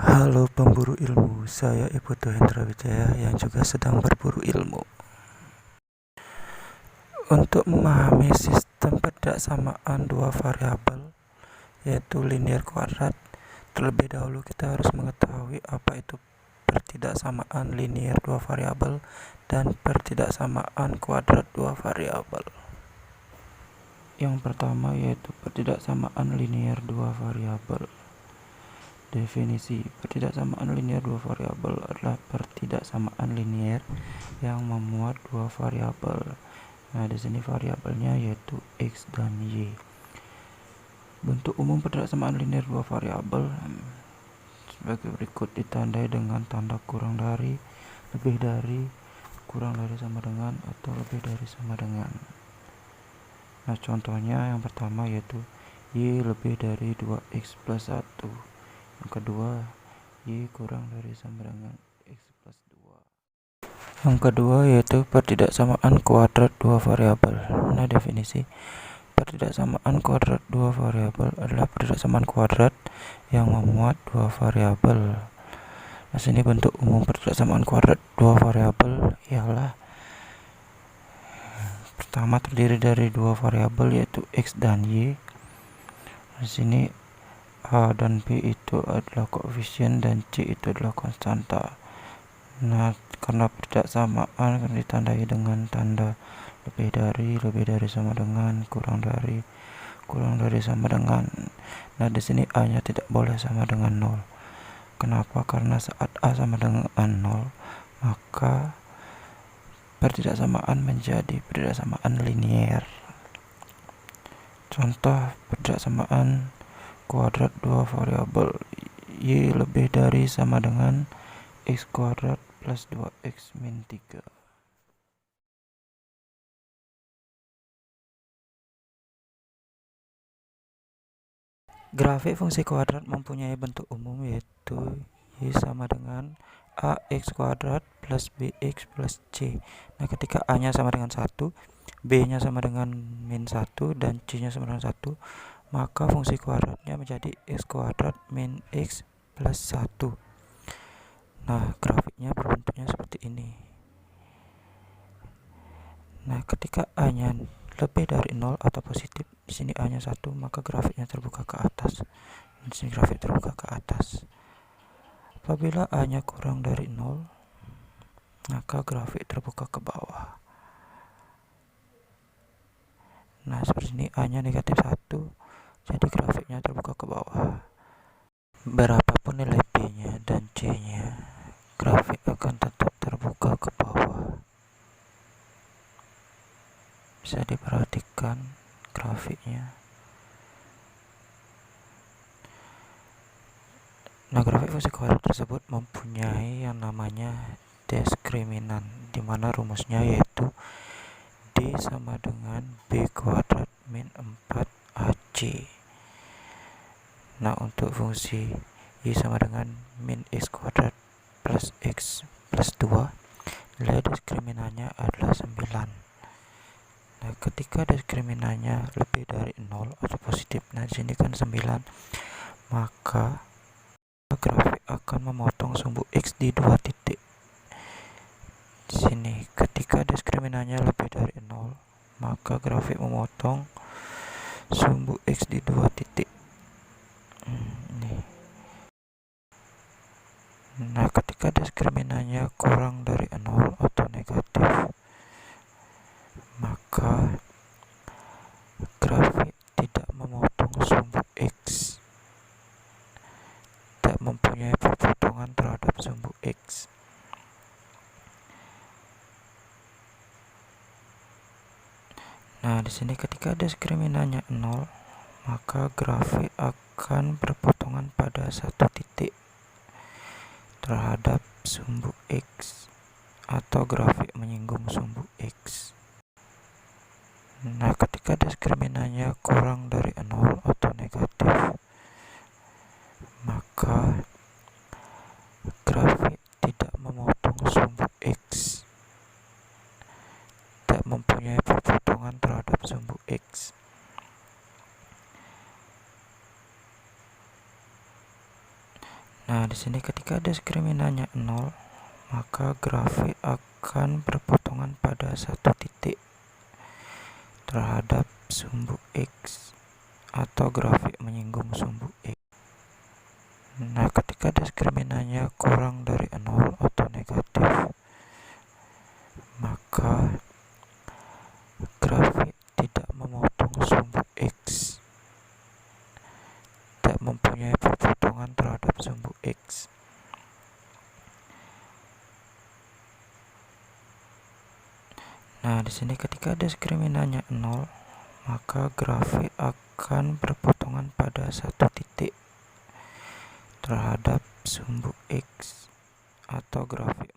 Halo pemburu ilmu, saya Iputu Hendra Wijaya yang juga sedang berburu ilmu. Untuk memahami sistem pertidaksamaan dua variabel, yaitu linear kuadrat, terlebih dahulu kita harus mengetahui apa itu pertidaksamaan linear dua variabel dan pertidaksamaan kuadrat dua variabel. Yang pertama yaitu pertidaksamaan linear dua variabel. Definisi pertidaksamaan linear dua variabel adalah pertidaksamaan linear yang memuat dua variabel. Nah, di sini variabelnya yaitu x dan y. Bentuk umum pertidaksamaan linear dua variabel sebagai berikut, ditandai dengan tanda kurang dari, lebih dari, kurang dari sama dengan, atau lebih dari sama dengan. Nah, contohnya yang pertama yaitu y lebih dari 2x plus 1. Yang kedua, y kurang dari sama dengan x plus 2. Yang kedua yaitu pertidaksamaan kuadrat dua variabel. Nah, definisi pertidaksamaan kuadrat dua variabel adalah pertidaksamaan kuadrat yang memuat dua variabel. Nah, sini bentuk umum pertidaksamaan kuadrat dua variabel ialah pertama terdiri dari dua variabel yaitu x dan y. Di sini A dan B itu adalah koefisien dan C itu adalah konstanta. Nah, karena pertidaksamaan akan ditandai dengan tanda lebih dari sama dengan, kurang dari sama dengan. Nah, di sini A-nya tidak boleh sama dengan 0. Kenapa? Karena saat A sama dengan 0, maka pertidaksamaan menjadi pertidaksamaan linear. Contoh pertidaksamaan kuadrat dua variabel, y lebih dari sama dengan x kuadrat plus 2x min 3. Grafik fungsi kuadrat mempunyai bentuk umum yaitu y sama dengan ax kuadrat plus bx plus c. Nah, ketika a nya sama dengan 1, b nya sama dengan min 1, dan c nya sama dengan 1, maka fungsi kuadratnya menjadi x kuadrat min x plus 1. Nah, grafiknya berbentuknya seperti ini. Nah, ketika a nya lebih dari 0 atau positif, di sini a nya 1, maka grafiknya terbuka ke atas. Di sini grafik terbuka ke atas. Apabila a nya kurang dari 0, maka grafik terbuka ke bawah. Nah, seperti ini, a nya negatif 1, jadi grafiknya terbuka ke bawah. Berapapun nilai b nya dan c nya, grafik akan tetap terbuka ke bawah. Bisa diperhatikan grafiknya. Nah, grafik fungsi kuadrat tersebut mempunyai yang namanya diskriminan, di mana rumusnya yaitu d sama dengan b kuadrat min 4ac. Nah, untuk fungsi y sama dengan min x kuadrat plus x plus 2, nilai diskriminannya adalah 9. Nah, ketika diskriminannya lebih dari 0 atau positif, nah di sini kan 9, maka grafik akan memotong sumbu x di 2 titik. Di sini ketika diskriminannya lebih dari 0, maka grafik memotong sumbu x di 2 titik. Nah, ketika diskriminannya kurang dari 0 atau negatif, maka grafik tidak memotong sumbu x, tidak mempunyai perpotongan terhadap sumbu x. Nah, di sini ketika diskriminannya 0, maka grafik akan berpotongan pada satu titik terhadap sumbu x, atau grafik menyinggung sumbu x. Nah, ketika diskriminannya kurang dari 0 atau negatif, maka Nah, di sini ketika diskriminannya 0, maka grafik akan berpotongan pada satu titik terhadap sumbu X atau grafik menyinggung sumbu X. Nah, ketika diskriminannya kurang dari 0 atau negatif, maka grafik tidak memotong sumbu X, tidak mempunyai perpotongan terhadap sumbu X. Nah, di sini ketika diskriminannya 0, maka grafik akan berpotongan pada satu titik terhadap sumbu X atau grafik